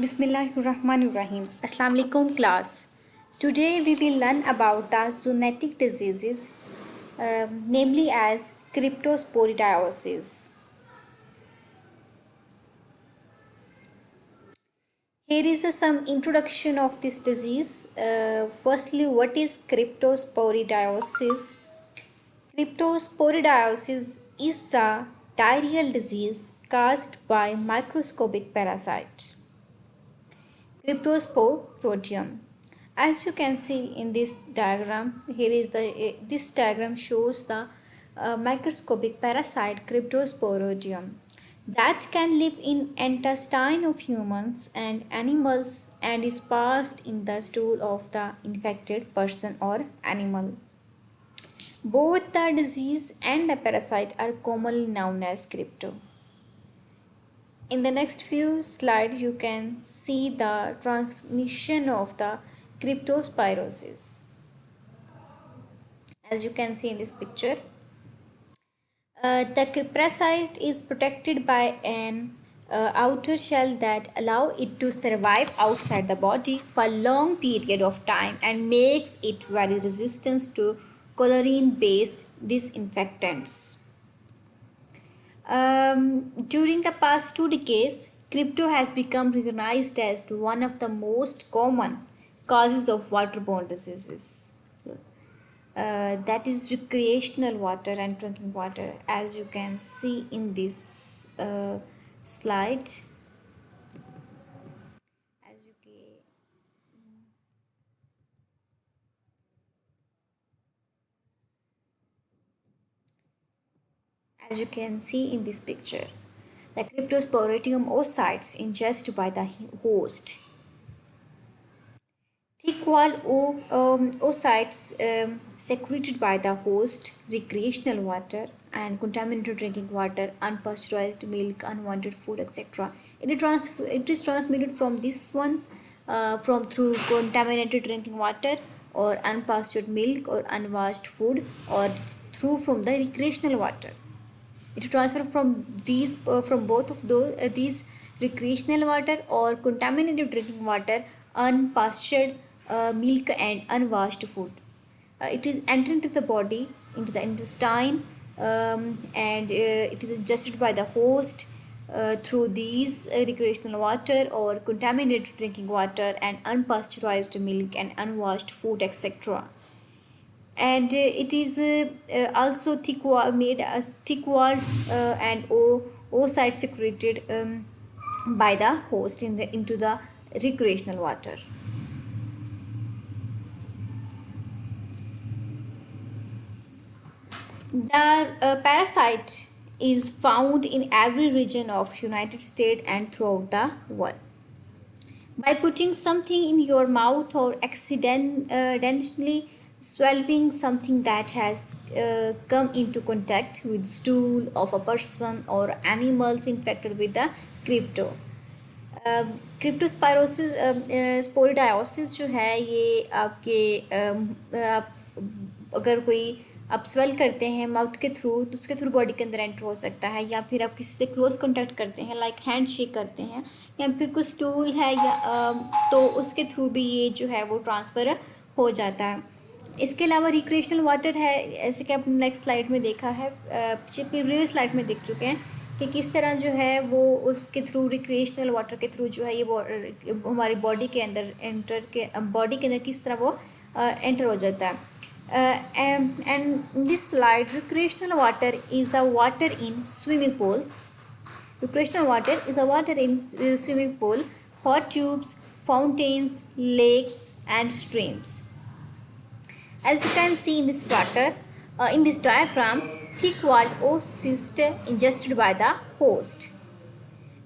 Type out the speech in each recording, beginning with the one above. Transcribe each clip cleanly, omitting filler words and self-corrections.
Bismillahirrahmanirrahim. Assalamu alaikum class. Today we will learn about the zoonotic diseases, namely as cryptosporidiosis. Here is some introduction of this disease. Firstly, what is cryptosporidiosis? Cryptosporidiosis is a diarrheal disease caused by microscopic parasite. Cryptosporidium. As you can see in this diagram, here is this diagram shows the microscopic parasite Cryptosporidium that can live in intestine of humans and animals and is passed in the stool of the infected person or animal. Both the disease and the parasite are commonly known as crypto. In the next few slides, you can see the transmission of the cryptospirosis. As you can see in this picture, the parasite is protected by an outer shell that allow it to survive outside the body for a long period of time and makes it very resistant to chlorine-based disinfectants. During the past 2 decades, crypto has become recognized as one of the most common causes of waterborne diseases. That is recreational water and drinking water, as you can see in this slide. As you can, as you can see in this picture, the Cryptosporidium oocytes ingested by the host. Thick-walled oocytes secreted by the host, recreational water and contaminated drinking water, unpasteurized milk, unwanted food, etc. It is transmitted from this one from through contaminated drinking water or unpasteurized milk or unwashed food or through from the recreational water. It transfer from both of these recreational water or contaminated drinking water, unpastured milk and unwashed food. It is entered into the body, into the intestine, and it is ingested by the host through these recreational water or contaminated drinking water and unpasteurized milk and unwashed food, etc. And it is also made as thick walls and oocytes secreted by the host into the recreational water. The parasite is found in every region of United States and throughout the world. By putting something in your mouth or accidentally swallowing something that has come into contact with stool of a person or animals infected with the crypto. क्रिप्टोस्पायरोसिस स्पोरिडायोसिस जो है ये आपके अगर कोई आप swell करते हैं mouth के थ्रू तो उसके थ्रू बॉडी के अंदर एंटर हो सकता है, या फिर आप किसी से क्लोज कांटेक्ट करते हैं लाइक हैंड शेक करते हैं, या फिर कुछ स्टूल है या तो उसके थ्रू भी ये जो है वो ट्रांसफ़र हो जाता है. इसके अलावा रिक्रिएशनल वाटर है, ऐसे कि आपने नेक्स्ट स्लाइड में देखा है, प्रीवियस स्लाइड में देख चुके हैं कि किस तरह जो है वो उसके थ्रू रिक्रिएशनल वाटर के थ्रू जो है ये हमारी बॉडी के अंदर बॉडी के अंदर किस तरह वो एंटर हो जाता है. And this slide, recreational water is a water in swimming pools. Recreational water is a water in swimming pool, hot tubes, fountains, lakes, and streams. As you can see in this water, in this diagram, thick-walled oocyst ingested by the host.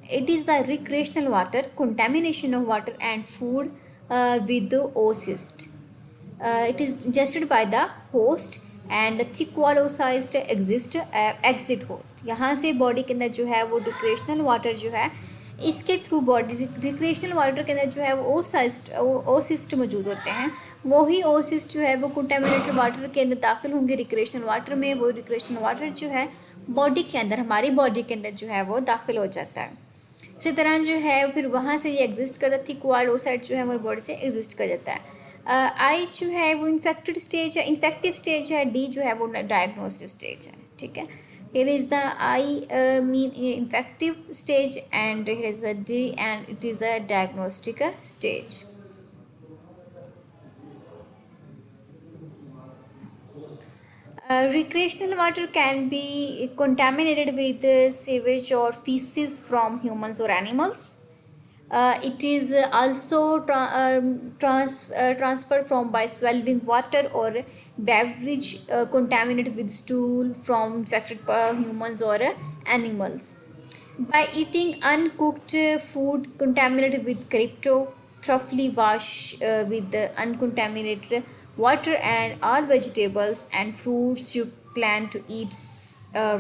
It is the recreational water, contamination of water and food with the oocyst. It is ingested by the host and the thick wall oocyst exit host. यहाँ से body के अंदर जो है वो recreational water जो है इसके थ्रू बॉडी रिक्रिएशनल वाटर के अंदर जो है वो oocyst मौजूद होते हैं. वही oocyst जो है वो कंटेमिनेटेड वाटर के अंदर दाखिल होंगे रिक्रिएशनल वाटर में. वो रिक्रिएशनल वाटर जो है बॉडी के अंदर हमारी बॉडी के अंदर जो है वो दाखिल हो जाता है. इसी तरह जो है फिर वहाँ से ये एग्जिस्ट करता, थिक वॉल्ड ओसाइड जो है हमारे बॉडी से एग्जिस्ट कर जाता है। आई जो है वो इन्फेक्टेड स्टेज है, इन्फेक्टिव स्टेज है। डी जो है वो डायग्नोस्टिक स्टेज है, ठीक है। here is the I mean infective stage, and here is the D, and it is a diagnostic stage. Recreational water can be contaminated with sewage or feces from humans or animals. It is also transferred from by swallowing water or beverage contaminated with stool from infected humans or animals. By eating uncooked food contaminated with crypto, thoroughly wash with the uncontaminated water and all vegetables and fruits you plan to eat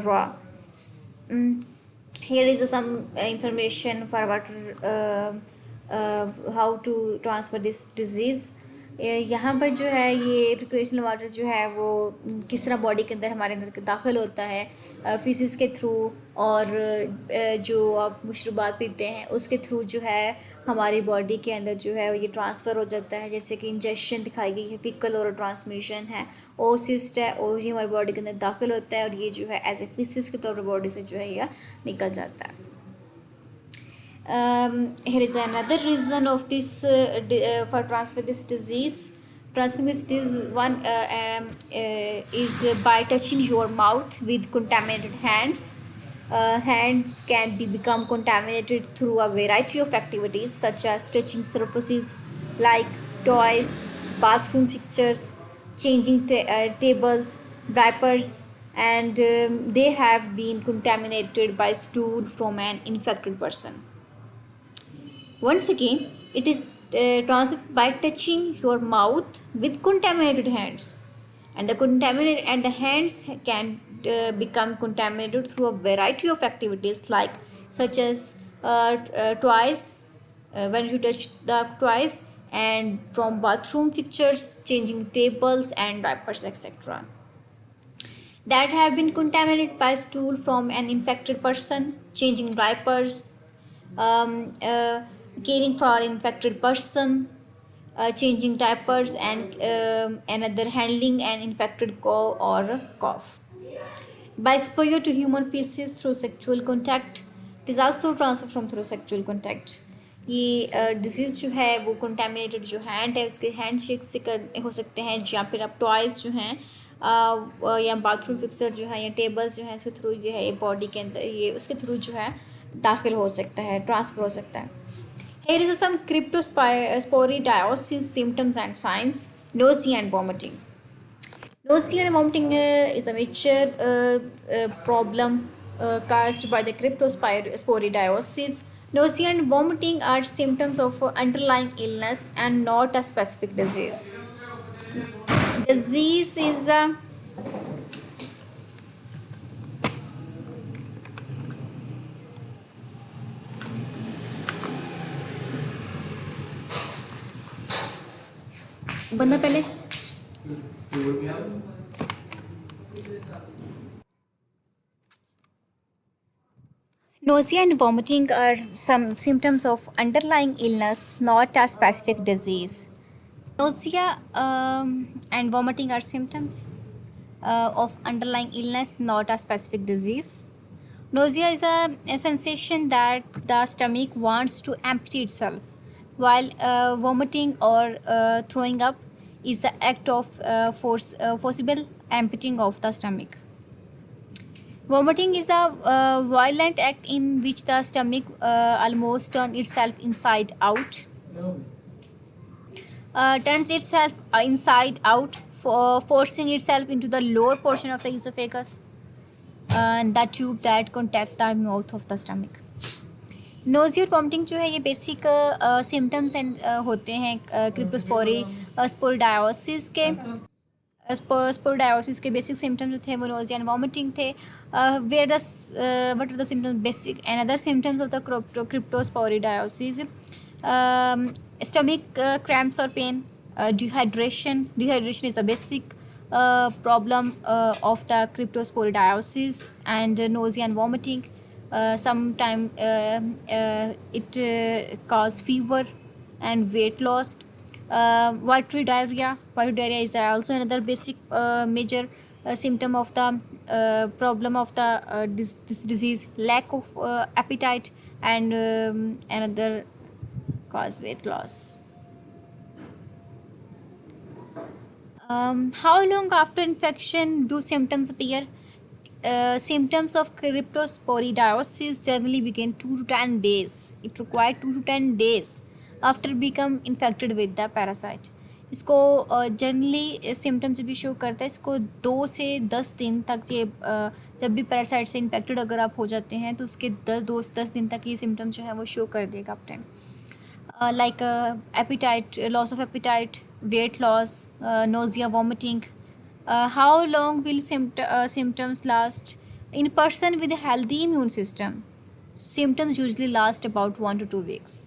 raw. Mm, Here is some information for water, how to transfer this disease. यहाँ पर जो है ये recreational water जो है वो किस तरह बॉडी के अंदर हमारे अंदर दाखिल होता है फिसिस के थ्रू, और जो आप मशरूबात पीते हैं उसके थ्रू जो है हमारी बॉडी के अंदर जो है ये ट्रांसफ़र हो जाता है। जैसे कि इंजेक्शन दिखाई गई है, फीकल और ट्रांसमिशन है, ओसिस्ट है, और ये हमारी बॉडी के अंदर दाखिल होता है और ये जो है एज ए फिसिस के तौर पर बॉडी से जो है यह निकल जाता है। Here is another reason of this for transfer this disease. Transfer this disease one is by touching your mouth with contaminated hands. Hands can become contaminated through a variety of activities such as touching surfaces like toys, bathroom fixtures, changing tables, diapers, and they have been contaminated by stool from an infected person. Once again, it is transferred by touching your mouth with contaminated hands, and the hands can become contaminated through a variety of activities like such as toys, when you touch the toys, and from bathroom fixtures, changing tables and diapers, etc. that have been contaminated by stool from an infected person, changing diapers, caring for an infected person, changing diapers, and another handling an infected cow or cough. By exposure to human feces through sexual contact, it is also transferred from through sexual contact. ये disease जो है वो contaminated जो hand है उसके hand shake से कर हो सकते हैं, या फिर आप टॉयज़ जो हैं या बाथरूम फिक्सर जो है या टेबल्स जो हैं उसके थ्रू जो है ये बॉडी के अंदर ये उसके थ्रू जो है दाखिल हो सकता है, ट्रांसफ़र हो सकता है। Here is some cryptosporidiasis symptoms and signs: nausea and vomiting. Nausea and vomiting is a major problem caused by the cryptosporidiasis. Nausea and vomiting are symptoms of underlying illness and not a specific disease. Disease is a बंदा पहले Nausea and vomiting are some symptoms of underlying illness, not a specific disease. Nausea and vomiting are symptoms of underlying illness, not a specific disease. Nausea is a sensation that the stomach wants to empty itself, while vomiting or throwing up is the act of forcible emptying of the stomach. Vomiting is a violent act in which the stomach almost turns itself inside out. Turns itself inside out, forcing itself into the lower portion of the esophagus, and the tube that contact the mouth of the stomach. Nausea और vomiting जो है ये basic symptoms होते हैं क्रिप्टोस्पोरिडायोसिस के। स्पोरिडायोसिस के basic symptoms जो थे वो नोज़िया एंड वॉमिटिंग थे। Where the what are the symptoms basic and other symptoms of the cryptosporidiosis: stomach cramps or pain, dehydration is the basic problem of the cryptosporidiasis and nausea and vomiting. Sometime it cause fever and weight loss. Watery diarrhea. Watery diarrhea is also another basic major symptom of the problem of the this disease. Lack of appetite and another cause weight loss. How long after infection do symptoms appear? Symptoms of cryptosporidiosis generally begin 2 to 10 days. It requires 2 to 10 days after become infected with the parasite. इसको generally symptoms जब भी show करता है, इसको 2 से 10 दिन तक ये जब भी पैरासाइट से इन्फेक्टेड अगर आप हो जाते हैं तो उसके 2 से 10 दिन तक ये सिम्टम्स जो है वो शो कर देगा आप time. Like appetite, loss of appetite, weight loss, nausea, vomiting. How long will symptoms last? In a person with a healthy immune system, symptoms usually last about 1 to 2 weeks.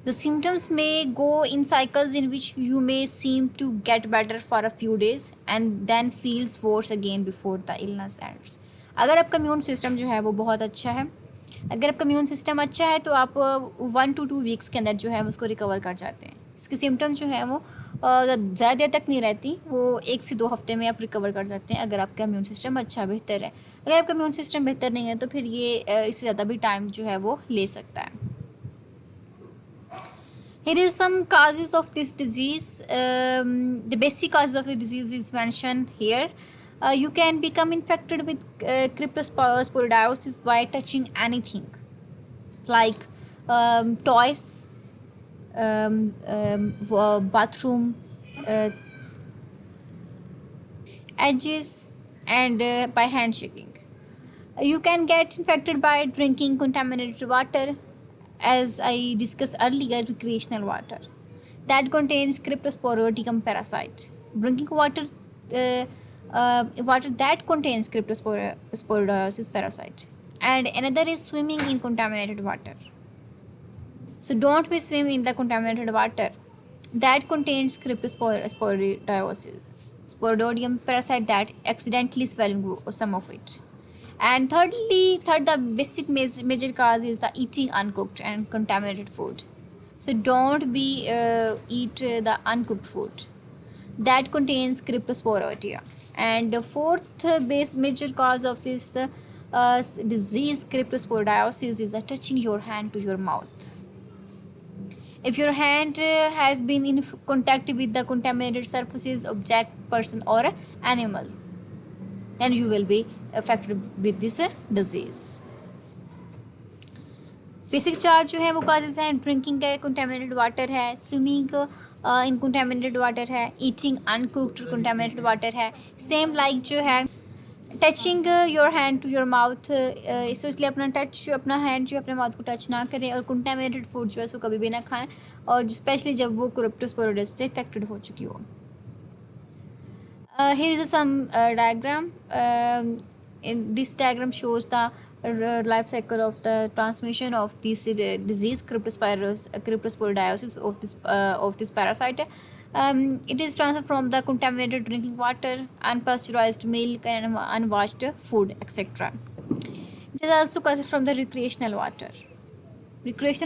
The symptoms may go in cycles in which you may seem to get better for a few days and then feels worse again before the illness ends. अगर आपका immune system जो है वो बहुत अच्छा है, अगर आपका इम्यून सिस्टम अच्छा है तो आप 1 to 2 वीक्स के अंदर जो है उसको रिकवर कर जाते हैं. इसके सिम्टम्स जो है वो ज़्यादा देर तक नहीं रहती, वो 1 से 2 हफ्ते में आप रिकवर कर सकते हैं अगर आपका इम्यून सिस्टम अच्छा बेहतर है. अगर आपका इम्यून सिस्टम बेहतर नहीं है तो फिर ये इससे ज़्यादा भी टाइम जो है वो ले सकता है. Here is some causes of this disease. The basic causes of the disease is mentioned here. You can become infected with cryptosporidiosis by touching anything, like toys, bathroom edges, and by handshaking. You can get infected by drinking contaminated water, as I discussed earlier, recreational water that contains Cryptosporidium parasite. Drinking water that contains Cryptosporidiosis parasite, and another is swimming in contaminated water. So don't be swimming in the contaminated water that contains Cryptosporidiosis, Sporidium parasite that accidentally swallowing some of it. And third, the basic major cause is the eating uncooked and contaminated food. So don't be eat the uncooked food that contains Cryptosporidia. And the fourth major cause of this disease, cryptosporidiosis, is the touching your hand to your mouth. If your hand has been in contact with the contaminated surfaces, object, person, or animal, then you will be affected with this disease. Basic 4 जो है वो causes हैं. Drinking है, contaminated water है, swimming in contaminated water है, eating uncooked contaminated water है. Same like जो है touching your hand to your mouth, इसलिए अपना हैंड जो अपने माउथ को टच ना करें, और कंटेमिनेटेड फूड जो है उसको कभी भी ना खाएं, और स्पेशली जब वो क्रिप्टोस्पोरोसिस से इफेक्टेड हो चुकी हो. Here is some diagram. This diagram shows the life cycle of the transmission of this disease, cryptosporidiosis of this parasite. It is transferred from the contaminated drinking water, unpasteurized milk, and unwashed food, etc. It is also caused from the recreational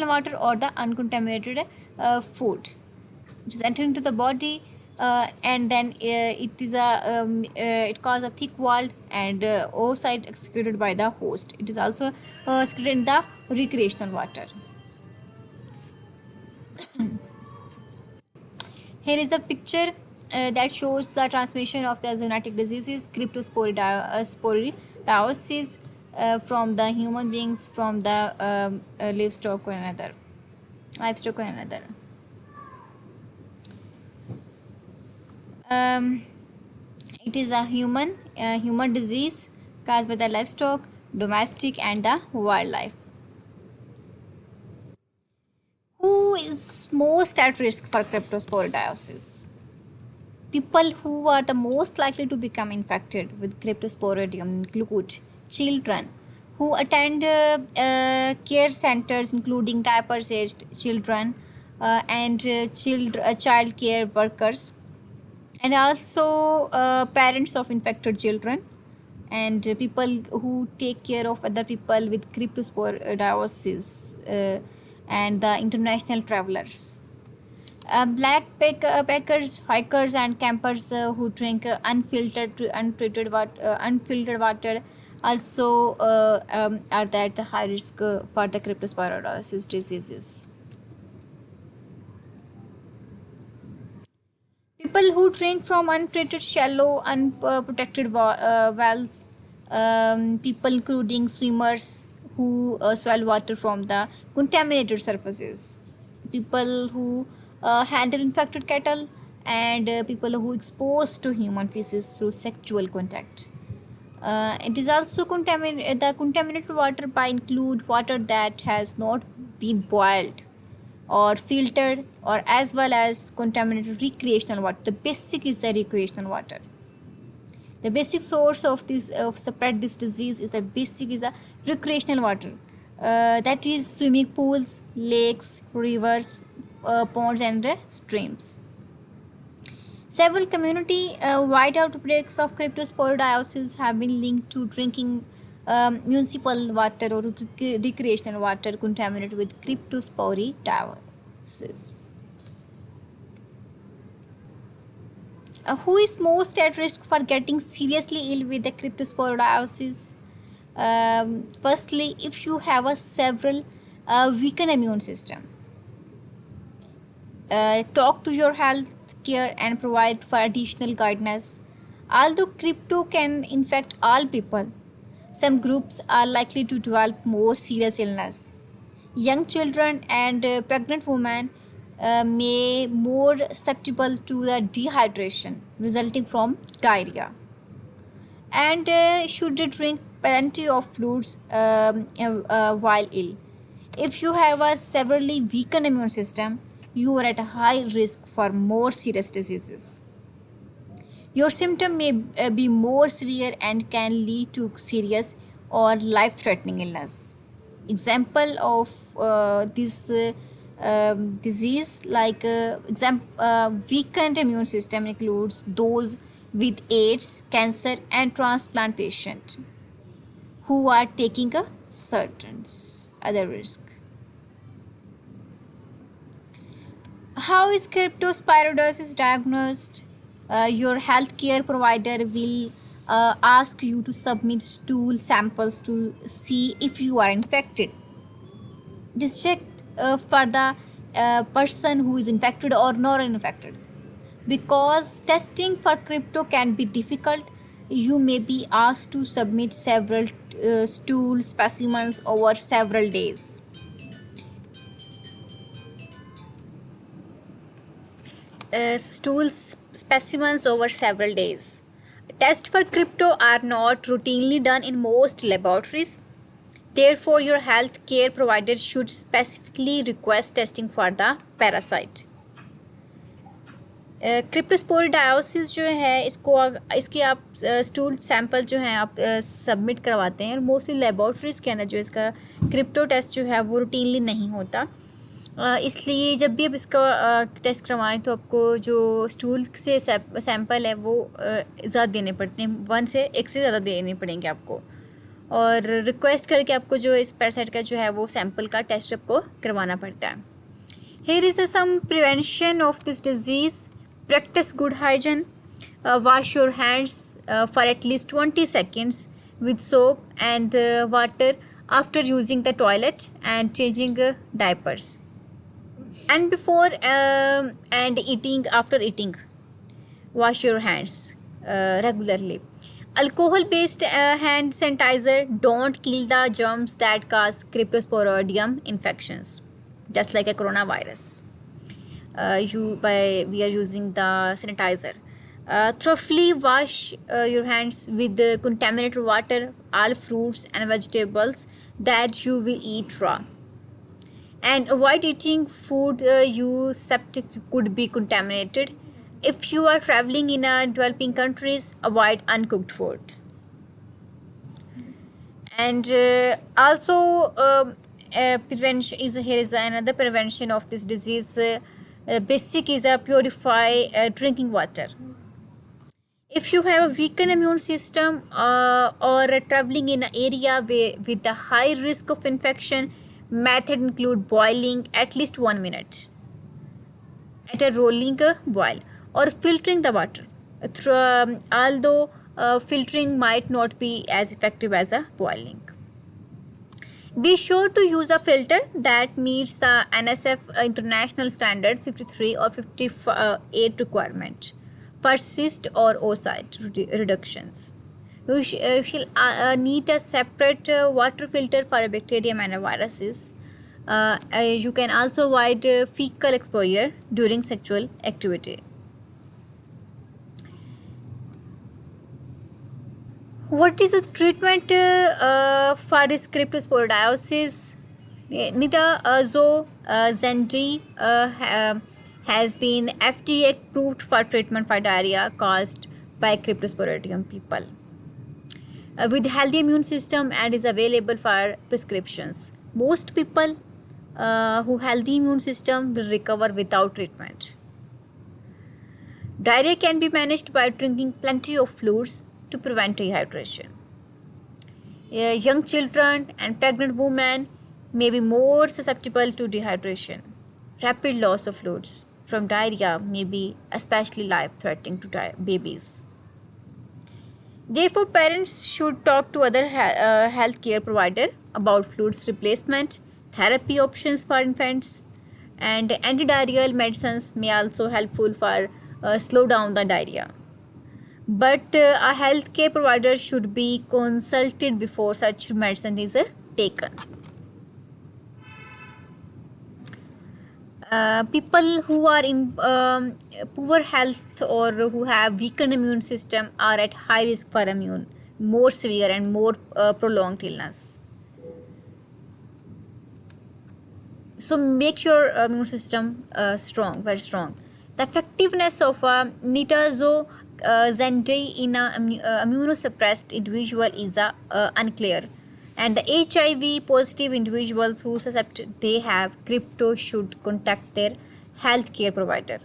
water or the uncontaminated food. It is entered into the body. And then it causes a thick wall and oocyte excreted by the host. It is also excreted in the recreational water. Here is the picture that shows the transmission of the zoonotic diseases, cryptosporidiosis, from the human beings, from the livestock or another. It is a human disease caused by the livestock, domestic, and the wildlife. Who is most at risk for cryptosporidiosis? People who are the most likely to become infected with cryptosporidium include children who attend care centers, including diapers-aged children and child care workers, and also parents of infected children, and people who take care of other people with cryptosporidiosis, and the international travelers. Backpackers, hikers, and campers who drink unfiltered water also are at the high risk for the cryptosporidiosis diseases. People who drink from untreated, shallow, unprotected wells, people including swimmers who swallow water from the contaminated surfaces, people who handle infected cattle, and people who exposed to human feces through sexual contact. It is also the contaminated water by include water that has not been boiled or filtered, or as well as contaminated recreational water. The basic is the recreational water. The basic source of this of spread this disease is the recreational water. That is swimming pools, lakes, rivers, ponds, and streams. Several community-wide outbreaks of cryptosporidiosis have been linked to drinking municipal water or recreational water contaminated with cryptosporidiosis. Who is most at risk for getting seriously ill with the cryptosporidiosis? Firstly, if you have a several weakened immune system, talk to your health care and provide for additional guidance. Although crypto can infect all people, some groups are likely to develop more serious illness. Young children and pregnant women may more susceptible to the dehydration resulting from diarrhea, and should drink plenty of fluids while ill. If you have a severely weakened immune system, you are at a high risk for more serious diseases. Your symptom may be more severe and can lead to serious or life-threatening illness. Example of this disease, like weakened immune system, includes those with AIDS, cancer, and transplant patient who are taking a certain other risk. How is cryptosporidiosis diagnosed? Your healthcare provider will ask you to submit stool samples to see if you are infected. It is checked for the person who is infected or not infected. Because testing for crypto can be difficult, you may be asked to submit several stool specimens over several days. Stool specimens over several days. Tests for crypto are not routinely done in most laboratories. Therefore, your health care provider should specifically request testing for the parasite. क्रिप्टोस्पोरिडायोसिस जो है इसके आप stool sample जो हैं आप submit करवाते हैं, और मोस्टली लेबॉर्ट्रीज़ के अंदर जो इसका क्रिप्टो टेस्ट जो है वो रूटीनली नहीं होता. इसलिए जब भी आप इसका टेस्ट करवाएं तो आपको जो स्टूल से सैंपल है वो ज़्यादा देने पड़ते हैं, 1 से 1 से ज़्यादा देने पड़ेंगे आपको, और रिक्वेस्ट करके आपको जो इस पैरासाइट का जो है वो सैंपल का टेस्ट आपको करवाना पड़ता है. Here is some prevention of this disease. Practice good hygiene. Wash your hands for at least 20 seconds with soap and water after using the toilet and changing diapers. And before and after eating, wash your hands regularly. Alcohol-based hand sanitizer don't kill the germs that cause cryptosporidium infections, just like a coronavirus. We are using the sanitizer. Thoroughly wash your hands with contaminated water, all fruits and vegetables that you will eat raw. And avoid eating food you suspect could be contaminated. If you are traveling in developing countries, avoid uncooked food. And also prevention is here is another prevention of this disease. Basic is purify drinking water. If you have a weakened immune system or traveling in an area with a high risk of infection, method include boiling at least 1 minute at a rolling boil or filtering the water. Although filtering might not be as effective as a boiling. Be sure to use a filter that meets the NSF International Standard 53 or 58 requirement for cyst or oocyte reductions. You shall need a separate water filter for bacterium and viruses. You can also avoid fecal exposure during sexual activity. What is the treatment for this cryptosporidiosis? Nitazoxanide has been FDA approved for treatment for diarrhea caused by cryptosporidium people with healthy immune system and is available for prescriptions. Most people who healthy immune system will recover without treatment. Diarrhea can be managed by drinking plenty of fluids to prevent dehydration. Young children and pregnant women may be more susceptible to dehydration. Rapid loss of fluids from diarrhea may be especially life-threatening to babies. Therefore, parents should talk to other healthcare provider about fluids replacement, therapy options for infants, and antidiarrheal medicines may also helpful for slow down the diarrhea. But a healthcare provider should be consulted before such medicine is taken. People who are in poor health or who have weakened immune system are at high risk for more severe and more prolonged illness. So make your immune system strong, very strong. The effectiveness of nitazoxanide in a immunosuppressed individual is unclear, and the HIV positive individuals who suspect they have crypto should contact their healthcare provider.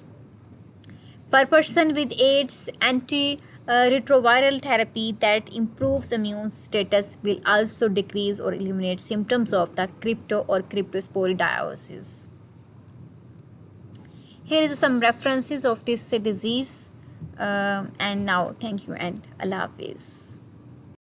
For person with AIDS, antiretroviral therapy that improves immune status will also decrease or eliminate symptoms of the crypto or cryptosporidiosis. Here is some references of this disease. And now, thank you and Allah Hafiz.